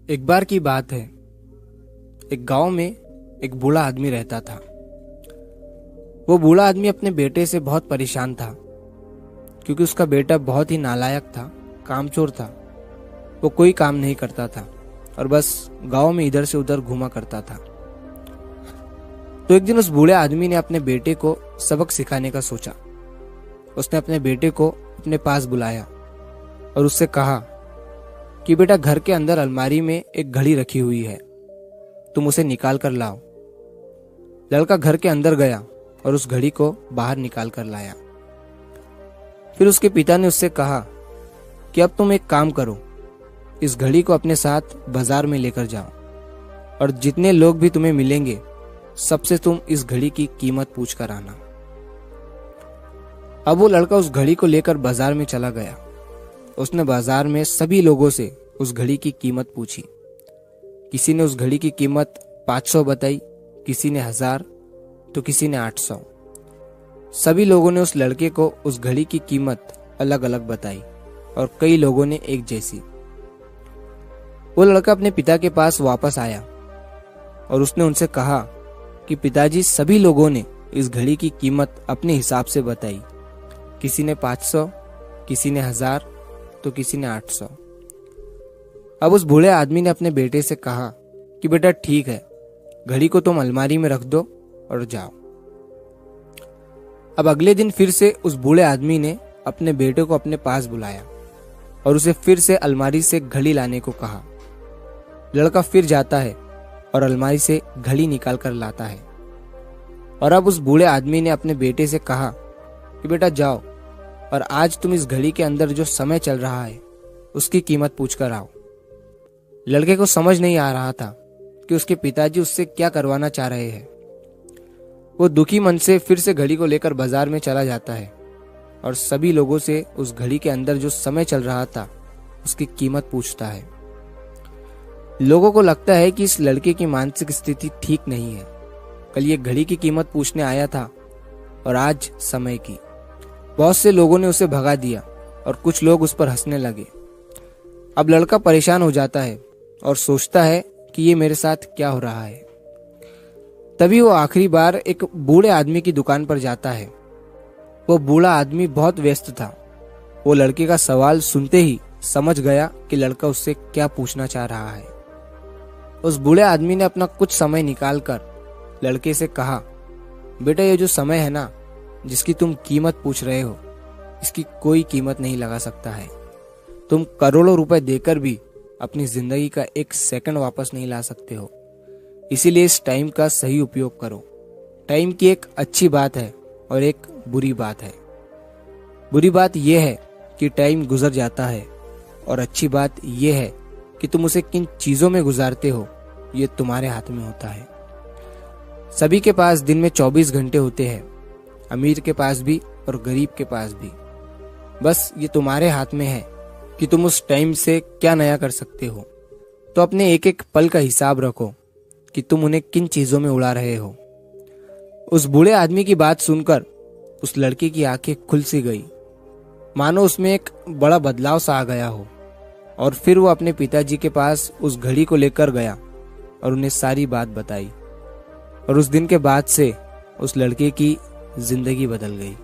एक बार की बात है। एक गांव में एक बूढ़ा आदमी रहता था। वो बूढ़ा आदमी अपने बेटे से बहुत परेशान था, क्योंकि उसका बेटा बहुत ही नालायक था, कामचोर था। वो कोई काम नहीं करता था और बस गांव में इधर से उधर घूमा करता था। तो एक दिन उस बूढ़े आदमी ने अपने बेटे को सबक सिखाने का सोचा। उसने अपने बेटे को अपने पास बुलाया और उससे कहा कि बेटा, घर के अंदर अलमारी में एक घड़ी रखी हुई है, तुम उसे निकाल कर लाओ। लड़का घर के अंदर गया और उस घड़ी को बाहर निकाल कर लाया। फिर उसके पिता ने उससे कहा कि अब तुम एक काम करो, इस घड़ी को अपने साथ बाजार में लेकर जाओ और जितने लोग भी तुम्हें मिलेंगे सबसे तुम इस घड़ी की कीमत पूछ कर आना। अब वो लड़का उस घड़ी को लेकर बाजार में चला गया। उसने बाजार में सभी लोगों से उस घड़ी की कीमत पूछी। किसी ने उस घड़ी की कीमत 500 बताई, किसी ने 1000, तो किसी ने 800। सभी लोगों ने उस लड़के को उस घड़ी की कीमत अलग अलग बताई और कई लोगों ने एक जैसी। वो लड़का अपने पिता के पास वापस आया और उसने उनसे कहा कि पिताजी, सभी लोगों ने इस घड़ी की कीमत अपने हिसाब से बताई। किसी ने 500, किसी ने 1000, तो किसी ने 800। अब उस बूढ़े आदमी ने अपने बेटे से कहा कि बेटा ठीक है, घड़ी को तुम अलमारी में रख दो और जाओ। अब अगले दिन फिर से उस बूढ़े आदमी ने अपने बेटे को अपने पास बुलाया और उसे फिर से अलमारी से घड़ी लाने को कहा। लड़का फिर जाता है और अलमारी से घड़ी निकाल कर लाता है। और अब उस बूढ़े आदमी ने अपने बेटे से कहा कि बेटा जाओ और आज तुम इस घड़ी के अंदर जो समय चल रहा है उसकी कीमत पूछ कर आओ। लड़के को समझ नहीं आ रहा था कि उसके पिताजी उससे क्या करवाना चाह रहे हैं। वो दुखी मन से फिर से घड़ी को लेकर बाजार में चला जाता है और सभी लोगों से उस घड़ी के अंदर जो समय चल रहा था उसकी कीमत पूछता है। लोगों को लगता है कि इस लड़के की मानसिक स्थिति ठीक नहीं है। कल ये घड़ी की कीमत पूछने आया था और आज समय की। बहुत से लोगों ने उसे भगा दिया और कुछ लोग उस पर हंसने लगे। अब लड़का परेशान हो जाता है और सोचता है कि ये मेरे साथ क्या हो रहा है। तभी वो आखिरी बार एक बूढ़े आदमी की दुकान पर जाता है। वो बूढ़ा आदमी बहुत व्यस्त था। वो लड़के का सवाल सुनते ही समझ गया कि लड़का उससे क्या पूछना चाह रहा है। उस बूढ़े आदमी ने अपना कुछ समय निकालकर लड़के से कहा, बेटा, ये जो समय है ना, जिसकी तुम कीमत पूछ रहे हो, इसकी कोई कीमत नहीं लगा सकता है। तुम करोड़ों रुपए देकर भी अपनी जिंदगी का एक सेकंड वापस नहीं ला सकते हो। इसीलिए इस टाइम का सही उपयोग करो। टाइम की एक अच्छी बात है और एक बुरी बात है। बुरी बात यह है कि टाइम गुजर जाता है और अच्छी बात यह है कि तुम उसे किन चीजों में गुजारते हो, ये तुम्हारे हाथ में होता है। सभी के पास दिन में 24 घंटे होते हैं, अमीर के पास भी और गरीब के पास भी। बस ये तुम्हारे हाथ में है कि तुम उस टाइम से क्या नया कर सकते हो। तो अपने एक एक पल का हिसाब रखो कि तुम उन्हें किन चीजों में उड़ा रहे हो। उस बूढ़े आदमी की बात सुनकर उस लड़के की आंखें खुल सी गई, मानो उसमें एक बड़ा बदलाव सा आ गया हो। और फिर वो अपने पिताजी के पास उस घड़ी को लेकर गया और उन्हें सारी बात बताई। और उस दिन के बाद से उस लड़के की जिंदगी बदल गई।